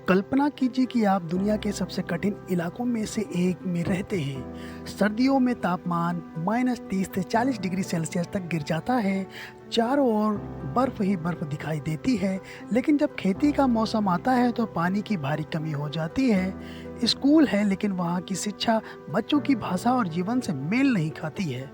कल्पना कीजिए कि आप दुनिया के सबसे कठिन इलाकों में से एक में रहते हैं। सर्दियों में तापमान -30 से 40 डिग्री सेल्सियस तक गिर जाता है। चारों ओर बर्फ ही बर्फ दिखाई देती है। लेकिन जब खेती का मौसम आता है तो पानी की भारी कमी हो जाती है। स्कूल है लेकिन वहाँ की शिक्षा बच्चों की भाषा और जीवन से मेल नहीं खाती है।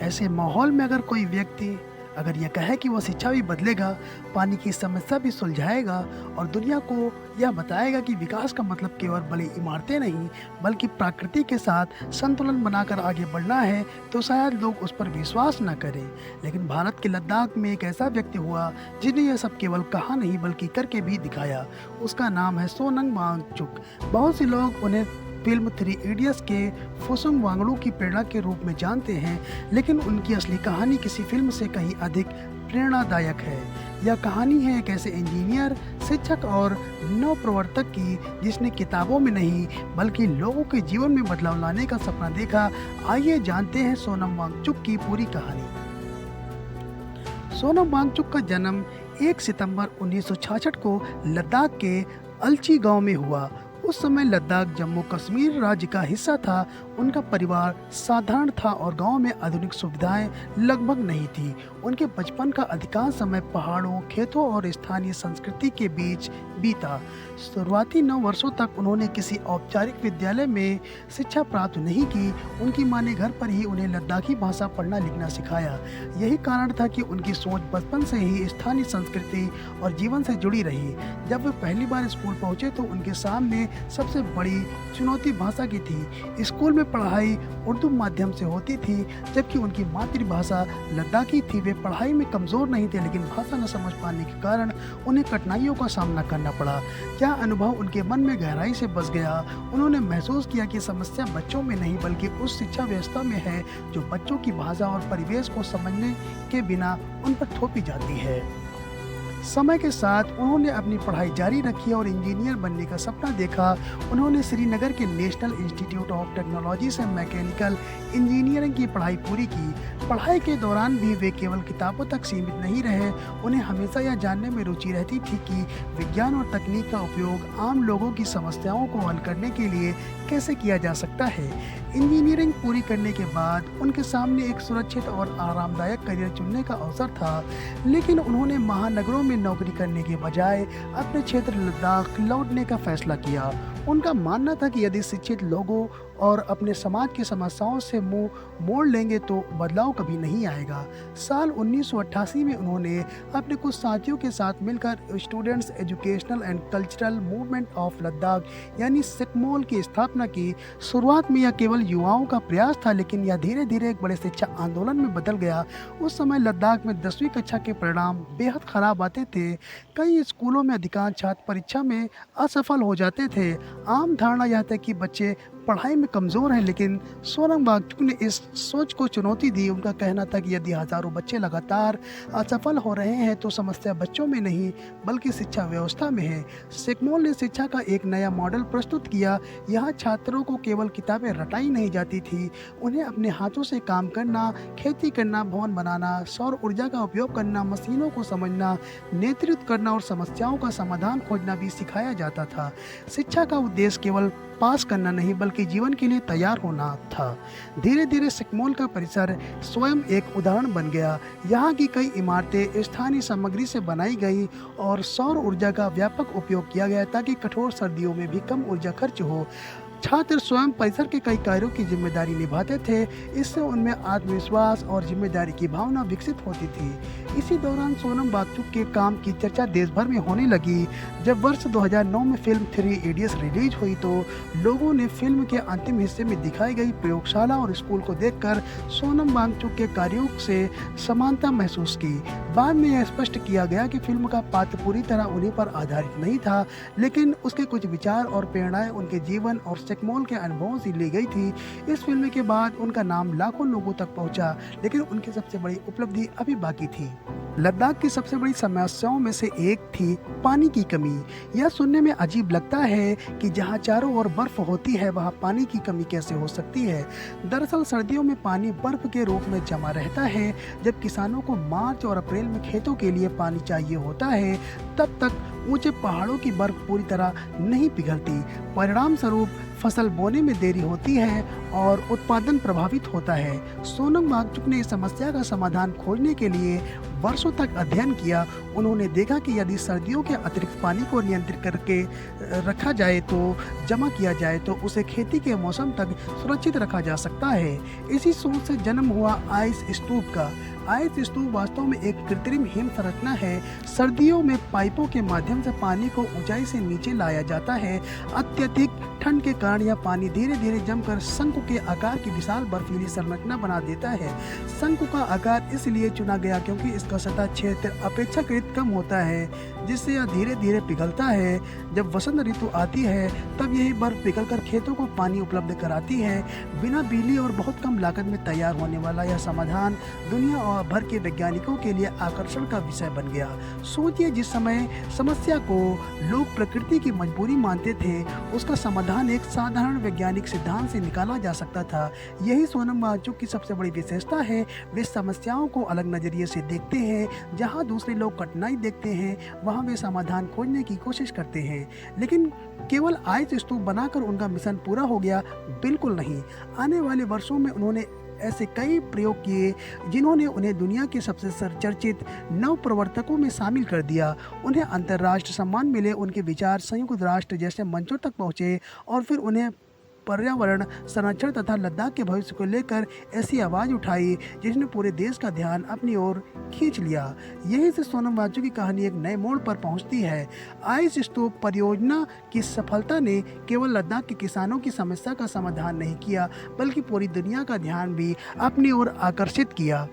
ऐसे माहौल में अगर कोई व्यक्ति अगर यह कहे कि वह शिक्षा भी बदलेगा, पानी की समस्या भी सुलझाएगा और दुनिया को यह बताएगा कि विकास का मतलब केवल बड़ी इमारतें नहीं, बल्कि प्रकृति के साथ संतुलन बनाकर आगे बढ़ना है, तो शायद लोग उस पर विश्वास न करें। लेकिन भारत के लद्दाख में एक ऐसा व्यक्ति हुआ जिसने यह सब केवल कहा नहीं बल्कि करके भी दिखाया। उसका नाम है सोनम वांगचुक। बहुत से लोग उन्हें फिल्म थ्री इडियट्स के फुसुंग वांगडू की प्रेरणा के रूप में जानते हैं, लेकिन उनकी असली कहानी किसी फिल्म से कहीं अधिक प्रेरणादायक है। यह कहानी है एक ऐसे इंजीनियर, शिक्षक और नवप्रवर्तक की जिसने किताबों में नहीं बल्कि लोगों के जीवन में बदलाव लाने का सपना देखा। आइए जानते हैं सोनम वांगचुक की पूरी कहानी। सोनम वांगचुक का जन्म 1 सितंबर 1966 को लद्दाख के अलची गांव में हुआ। उस समय लद्दाख जम्मू कश्मीर राज्य का हिस्सा था। उनका परिवार साधारण था और गांव में आधुनिक सुविधाएं लगभग नहीं थी। उनके बचपन का अधिकांश समय पहाड़ों, खेतों और स्थानीय संस्कृति के बीच बीता। शुरुआती 9 वर्षों तक उन्होंने किसी औपचारिक विद्यालय में शिक्षा प्राप्त नहीं की। उनकी माँ ने घर पर ही उन्हें लद्दाखी भाषा पढ़ना लिखना सिखाया। यही कारण था कि उनकी सोच बचपन से ही स्थानीय संस्कृति और जीवन से जुड़ी रही। जब वे पहली बार स्कूल पहुंचे तो उनके सामने सबसे बड़ी चुनौती भाषा की थी। स्कूल में पढ़ाई उर्दू माध्यम से होती थी, जबकि उनकी मातृभाषा लद्दाखी थी। वे पढ़ाई में कमज़ोर नहीं थे, लेकिन भाषा न समझ पाने के कारण उन्हें कठिनाइयों का सामना करना पड़ा। क्या अनुभव उनके मन में गहराई से बस गया। उन्होंने महसूस किया कि समस्या बच्चों में नहीं बल्कि उस शिक्षा व्यवस्था में है जो बच्चों की भाषा और परिवेश को समझने के बिना उन पर थोपी जाती है। समय के साथ उन्होंने अपनी पढ़ाई जारी रखी और इंजीनियर बनने का सपना देखा। उन्होंने श्रीनगर के नेशनल इंस्टीट्यूट ऑफ टेक्नोलॉजी से मैकेनिकल इंजीनियरिंग की पढ़ाई पूरी की। पढ़ाई के दौरान भी वे केवल किताबों तक सीमित नहीं रहे। उन्हें हमेशा यह जानने में रुचि रहती थी कि विज्ञान और तकनीक का उपयोग आम लोगों की समस्याओं को हल करने के लिए कैसे किया जा सकता है। इंजीनियरिंग पूरी करने के बाद उनके सामने एक सुरक्षित और आरामदायक करियर चुनने का अवसर था, लेकिन उन्होंने महानगरों में नौकरी करने के बजाय अपने क्षेत्र लद्दाख लौटने का फैसला किया। उनका मानना था कि यदि शिक्षित लोगों और अपने समाज की समस्याओं से मुंह मोड़ लेंगे तो बदलाव कभी नहीं आएगा। साल 1988 में उन्होंने अपने कुछ साथियों के साथ मिलकर students educational and cultural movement of Ladakh यानी सिकमोल की स्थापना की। शुरुआत में यह केवल युवाओं का प्रयास था, लेकिन यह धीरे धीरे एक बड़े शिक्षा आंदोलन में बदल गया। उस समय लद्दाख में 10वीं कक्षा के परिणाम बेहद खराब आते थे। कई स्कूलों में अधिकांश छात्र परीक्षा में असफल हो जाते थे। आम धारणा यह था कि बच्चे पढ़ाई में कमज़ोर हैं, लेकिन सोनम वांगचुक ने इस सोच को चुनौती दी। उनका कहना था कि यदि हज़ारों बच्चे लगातार असफल हो रहे हैं तो समस्या बच्चों में नहीं बल्कि शिक्षा व्यवस्था में है। सिकमोल ने शिक्षा का एक नया मॉडल प्रस्तुत किया। यहाँ छात्रों को केवल किताबें रटाई नहीं जाती थी, उन्हें अपने हाथों से काम करना, खेती करना, भवन बनाना, सौर ऊर्जा का उपयोग करना, मशीनों को समझना, नेतृत्व करना और समस्याओं का समाधान खोजना भी सिखाया जाता था। शिक्षा का उद्देश्य केवल पास करना नहीं बल्कि जीवन के लिए तैयार होना था। धीरे धीरे सिकमोल का परिसर स्वयं एक उदाहरण बन गया। यहाँ की कई इमारतें स्थानीय सामग्री से बनाई गई और सौर ऊर्जा का व्यापक उपयोग किया गया ताकि कठोर सर्दियों में भी कम ऊर्जा खर्च हो। छात्र स्वयं परिसर के कई कार्यों की जिम्मेदारी निभाते थे। इससे उनमें आत्मविश्वास और जिम्मेदारी की भावना विकसित होती थी। इसी दौरान सोनम वांगचुक के काम की चर्चा देश भर में होने लगी। जब वर्ष 2009 में फिल्म थ्री इडियट्स रिलीज हुई तो लोगों ने फिल्म के अंतिम हिस्से में दिखाई गई प्रयोगशाला और स्कूल को देखकर सोनम वांगचुक के कार्यों से समानता महसूस की। बाद में यह स्पष्ट किया गया कि फिल्म का पात्र पूरी तरह उन्हीं पर आधारित नहीं था, लेकिन उसके कुछ विचार और प्रेरणाएं उनके जीवन और सिकमोल के अनुभवों से ली गई थी। इस फिल्म के बाद उनका नाम लाखों लोगों तक पहुंचा, लेकिन उनकी सबसे बड़ी उपलब्धि अभी बाकी थी। लद्दाख की सबसे बड़ी समस्याओं में से एक थी पानी की कमी। यह सुनने में अजीब लगता है कि जहां चारों ओर बर्फ होती है वहां पानी की कमी कैसे हो सकती है। दरअसल सर्दियों में पानी बर्फ के रूप में जमा रहता है। जब किसानों को मार्च और अप्रैल में खेतों के लिए पानी चाहिए होता है, तब तक ऊंचे पहाड़ों की बर्फ पूरी तरह नहीं पिघलती। परिणाम स्वरूप फसल बोने में देरी होती है और उत्पादन प्रभावित होता है। सोनम वांगचुक ने इस समस्या का समाधान खोजने के लिए वर्षों तक अध्ययन किया। उन्होंने देखा कि यदि सर्दियों के अतिरिक्त पानी को नियंत्रित करके रखा जाए तो जमा किया जाए तो उसे खेती के मौसम तक सुरक्षित रखा जा सकता है। इसी सोच से जन्म हुआ आइस स्तूप का। आइस स्तूप वास्तव में एक कृत्रिम हिम संरचना है। सर्दियों में पाइपों के माध्यम से पानी को ऊंचाई से नीचे लाया जाता है। अत्यधिक ठंड के कारण यह पानी धीरे धीरे जमकर शंकु के आकार की विशाल बर्फीली संरचना बना देता है। शंकु का आकार इसलिए चुना गया क्योंकि इसका सतह क्षेत्र अपेक्षाकृत कम होता है, जिससे यह धीरे धीरे पिघलता है। जब वसंत ऋतु आती है तब यही बर्फ पिघलकर खेतों को पानी उपलब्ध कराती है। बिना बिजली और बहुत कम लागत में तैयार होने वाला यह समाधान दुनिया भर के वैज्ञानिकों के लिए आकर्षण का विषय बन गया। सोचिए, जिस समय समस्या को लोग प्रकृति की मजबूरी मानते थे, उसका समाधान एक साधारण वैज्ञानिक सिद्धांत से निकाला जा सकता था। यही सोनम वांगचुक की सबसे बड़ी विशेषता है। वे समस्याओं को अलग नजरिए से देखते हैं। जहां दूसरे लोग कठिनाई देखते हैं, वहां वे समाधान खोजने की कोशिश करते हैं। लेकिन केवल आइस स्तूप बनाकर उनका मिशन पूरा हो गया? बिल्कुल नहीं। आने वाले वर्षों में उन्होंने ऐसे कई प्रयोग किए जिन्होंने उन्हें दुनिया के सबसे चर्चित नव प्रवर्तकों में शामिल कर दिया। उन्हें अंतर्राष्ट्रीय सम्मान मिले, उनके विचार संयुक्त राष्ट्र जैसे मंचों तक पहुँचे और फिर उन्हें पर्यावरण संरक्षण तथा लद्दाख के भविष्य को लेकर ऐसी आवाज़ उठाई जिसने पूरे देश का ध्यान अपनी ओर खींच लिया। यही से सोनम वांगचुक की कहानी एक नए मोड़ पर पहुंचती है। आइस स्तूप परियोजना की सफलता ने केवल लद्दाख के किसानों की समस्या का समाधान नहीं किया, बल्कि पूरी दुनिया का ध्यान भी अपनी ओर आकर्षित किया।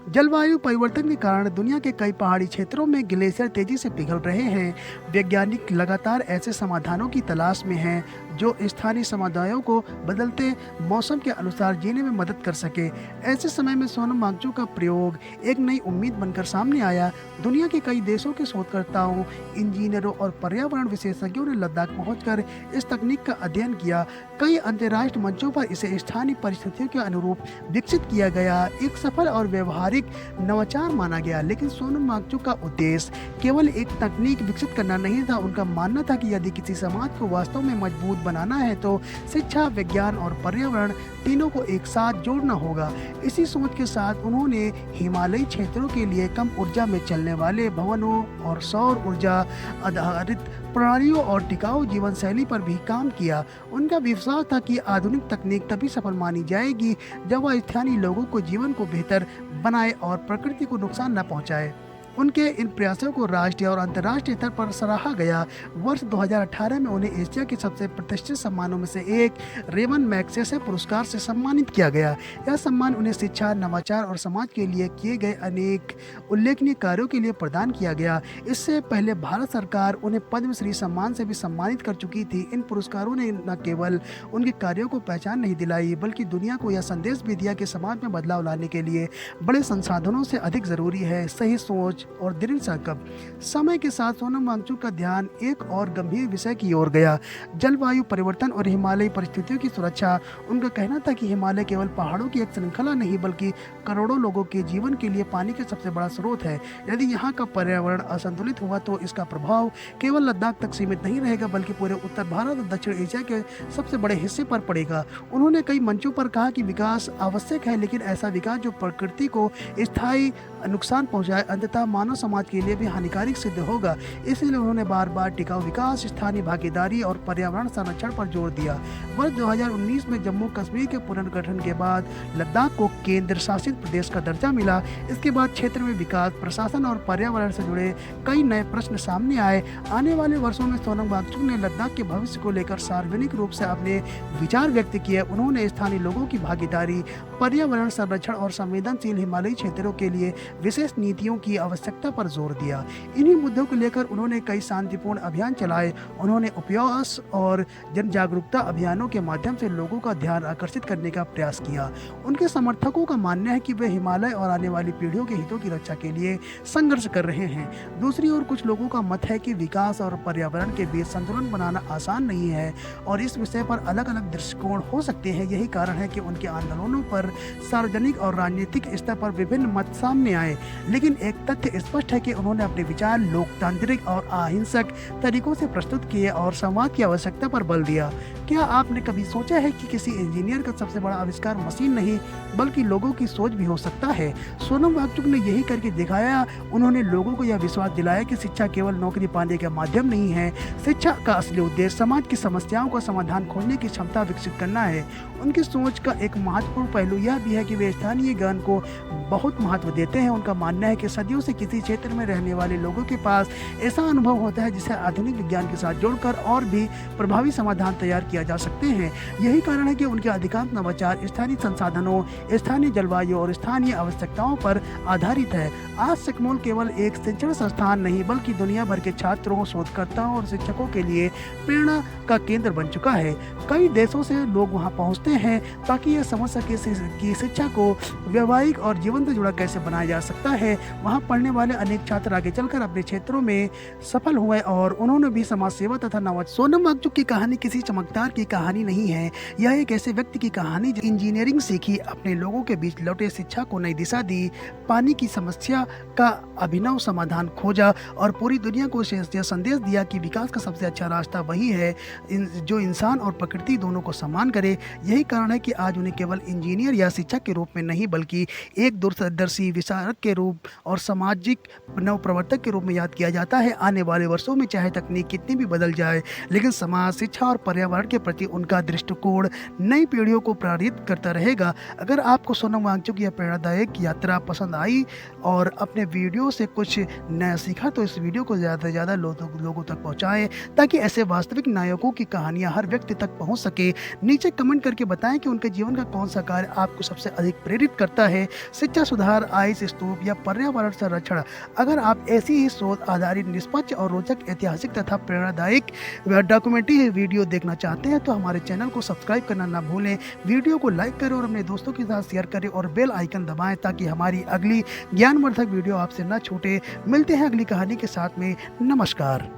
जलवायु परिवर्तन के कारण दुनिया के कई पहाड़ी क्षेत्रों में ग्लेशियर तेजी से पिघल रहे हैं। वैज्ञानिक लगातार ऐसे समाधानों की तलाश में हैं जो स्थानीय समुदायों को बदलते मौसम के अनुसार जीने में मदद कर सके। ऐसे समय में सोनम वांगचुक का प्रयोग एक नई उम्मीद बनकर सामने आया। दुनिया के कई देशों के शोधकर्ताओं, इंजीनियरों और पर्यावरण विशेषज्ञों ने लद्दाख पहुंचकर इस तकनीक का अध्ययन किया। कई अंतर्राष्ट्रीय मंचों पर इसे स्थानीय परिस्थितियों के अनुरूप विकसित किया गया। एक सफल और व्यवहारिक नवाचार माना गया। लेकिन सोनम वांगचुक का उद्देश्य केवल एक तकनीक विकसित करना नहीं था। उनका मानना था कि यदि किसी समाज को वास्तव में मजबूत बनाना है तो शिक्षा, विज्ञान और पर्यावरण तीनों को एक साथ जोड़ना होगा। इसी सोच के साथ उन्होंने हिमालयी क्षेत्रों के लिए कम ऊर्जा में चलने वाले भवनों और सौर ऊर्जा आधारित प्रणालियों और टिकाऊ जीवन शैली पर भी काम किया। उनका विश्वास था कि आधुनिक तकनीक तभी सफल मानी जाएगी जब वह स्थानीय लोगों को जीवन को बेहतर बनाए और प्रकृति को नुकसान न पहुंचाए। उनके इन प्रयासों को राष्ट्रीय और अंतर्राष्ट्रीय स्तर पर सराहा गया। वर्ष 2018 में उन्हें एशिया के सबसे प्रतिष्ठित सम्मानों में से एक रेमन मैग्सेसे पुरस्कार से सम्मानित किया गया। यह सम्मान उन्हें शिक्षा, नवाचार और समाज के लिए किए गए अनेक उल्लेखनीय कार्यों के लिए प्रदान किया गया। इससे पहले भारत सरकार उन्हें पद्मश्री सम्मान से भी सम्मानित कर चुकी थी। इन पुरस्कारों ने न केवल उनके कार्यों को पहचान नहीं दिलाई, बल्कि दुनिया को यह संदेश भी दिया कि समाज में बदलाव लाने के लिए बड़े संसाधनों से अधिक जरूरी है सही सोच और दृढ़ संकल्प। समय के साथ सोनम वांगचुक का ध्यान एक और गंभीर विषय की ओर गया, जलवायु परिवर्तन और हिमालयी परिस्थितियों की सुरक्षा। उनका कहना था कि हिमालय केवल पहाड़ों की एक श्रृंखला नहीं, बल्कि करोड़ों लोगों के जीवन के लिए पानी का सबसे बड़ा स्रोत है। यदि यहाँ का पर्यावरण असंतुलित हुआ तो इसका प्रभाव केवल लद्दाख तक सीमित नहीं रहेगा, बल्कि पूरे उत्तर भारत और दक्षिण एशिया के सबसे बड़े हिस्से पर पड़ेगा। उन्होंने कई मंचों पर कहा कि विकास आवश्यक है, लेकिन ऐसा विकास जो प्रकृति को स्थायी नुकसान पहुंचाए अंततः मानव समाज के लिए भी हानिकारक सिद्ध होगा। इसलिए उन्होंने बार बार टिकाऊ विकास, स्थानीय भागीदारी और पर्यावरण संरक्षण पर जोर दिया। वर्ष 2019 में जम्मू कश्मीर के पुनर्गठन के बाद लद्दाख को केंद्र शासित प्रदेश का दर्जा मिला। इसके बाद क्षेत्र में विकास, प्रशासन और पर्यावरण से जुड़े कई नए प्रश्न सामने आए। आने वाले वर्षों में सोनम वांगचुक ने लद्दाख के भविष्य को लेकर सार्वजनिक रूप से अपने विचार व्यक्त किए। उन्होंने स्थानीय लोगों की भागीदारी, पर्यावरण संरक्षण और संवेदनशील हिमालयी क्षेत्रों के लिए विशेष नीतियों की आवश्यकता पर जोर दिया। इन्हीं मुद्दों को लेकर उन्होंने कई शांतिपूर्ण अभियान चलाए। उन्होंने उपवास और जन जागरूकता अभियानों के माध्यम से लोगों का ध्यान आकर्षित करने का प्रयास किया। उनके समर्थकों का मानना है कि वे हिमालय और आने वाली पीढ़ियों के हितों की रक्षा के लिए संघर्ष कर रहे हैं। दूसरी ओर कुछ लोगों का मत है कि विकास और पर्यावरण के बीच संतुलन बनाना आसान नहीं है और इस विषय पर अलग अलग दृष्टिकोण हो सकते हैं। यही कारण है कि उनके आंदोलनों पर पर सार्वजनिक और राजनीतिक स्तर पर विभिन्न मत सामने आए, लेकिन एक तथ्य स्पष्ट है कि उन्होंने अपने विचार लोकतांत्रिक और अहिंसक तरीकों से प्रस्तुत किए और संवाद की आवश्यकता पर बल दिया। क्या आपने कभी सोचा है कि किसी इंजीनियर का सबसे बड़ा आविष्कार मशीन नहीं बल्कि लोगों की सोच भी हो सकता है? सोनम वांगचुक ने यही करके दिखाया। उन्होंने लोगों को यह विश्वास दिलाया कि शिक्षा केवल नौकरी पाने का माध्यम नहीं है। शिक्षा का असली उद्देश्य समाज की समस्याओं का समाधान खोजने की क्षमता विकसित करना है। उनकी सोच का एक महत्वपूर्ण पहलू यह भी है कि वे स्थानीय ज्ञान को बहुत महत्व देते हैं। उनका मानना है कि सदियों से किसी क्षेत्र में रहने वाले लोगों के पास ऐसा अनुभव होता है जिसे आधुनिक विज्ञान के साथ जोड़कर और भी प्रभावी समाधान तैयार किया जा सकते हैं। यही कारण है कि उनके अधिकांश नवाचार स्थानीय संसाधनों, स्थानीय जलवायु और स्थानीय आवश्यकताओं पर आधारित है। आज सिकमोल केवल एक शिक्षण संस्थान नहीं बल्कि दुनिया भर के छात्रों, शोधकर्ताओं और शिक्षकों के लिए प्रेरणा का केंद्र बन चुका है। कई देशों से लोग वहां पहुंचते हैं ताकि यह समझ सके कि शिक्षा को व्यावहारिक और जीवन से जुड़ा कैसे बनाया जा सकता है। वहां पढ़ने वाले अनेक छात्र आगे चलकर अपने क्षेत्रों में सफल हुए और उन्होंने भी समाज सेवा तथा नवाचार। सोनम वांगचुक की कहानी किसी चमत्कार की कहानी नहीं है। यह एक ऐसे व्यक्ति की कहानी जो इंजीनियरिंग सीखी, अपने लोगों के बीच लौटे, शिक्षा को नई दिशा दी, पानी की समस्या का अभिनव समाधान खोजा और पूरी दुनिया को यह संदेश दिया कि विकास का सबसे अच्छा रास्ता वही है जो इंसान और प्रकृति दोनों को सम्मान करे। यही कारण है कि आज उन्हें केवल इंजीनियर या शिक्षक के रूप में नहीं बल्कि एक दूरदर्शी विचारक के रूप और सामाजिक नव प्रवर्तक के रूप में याद किया जाता है। आने वाले वर्षों में चाहे तकनीक कितनी भी बदल जाए, लेकिन समाज, शिक्षा और पर्यावरण के प्रति उनका दृष्टिकोण नई पीढ़ियों को प्रेरित करता रहेगा। अगर आपको सोनम वांगचुक की यह प्रेरणादायक यात्रा पसंद आई और अपने वीडियो से कुछ नया सीखा तो इस वीडियो को ज़्यादा से ज़्यादा लोगों तक पहुँचाएँ ताकि ऐसे वास्तविक नायकों की कहानियाँ हर व्यक्ति तक पहुँच सके। नीचे कमेंट करके बताएं कि उनके जीवन का कौन सा कार्य आपको सबसे अधिक प्रेरित करता है, शिक्षा सुधार, आइस स्तूप या पर्यावरण संरक्षण। अगर आप ऐसी ही शोध आधारित, निष्पक्ष और रोचक ऐतिहासिक तथा प्रेरणादायक डॉक्यूमेंट्री वीडियो देखना चाहते हैं तो हमारे चैनल को सब्सक्राइब करना ना भूलें। वीडियो को लाइक करें और अपने दोस्तों के साथ शेयर करें और बेल आइकन दबाएं ताकि हमारी अगली ज्ञानवर्धक वीडियो आपसे न छूटे। मिलते हैं अगली कहानी के साथ में। नमस्कार।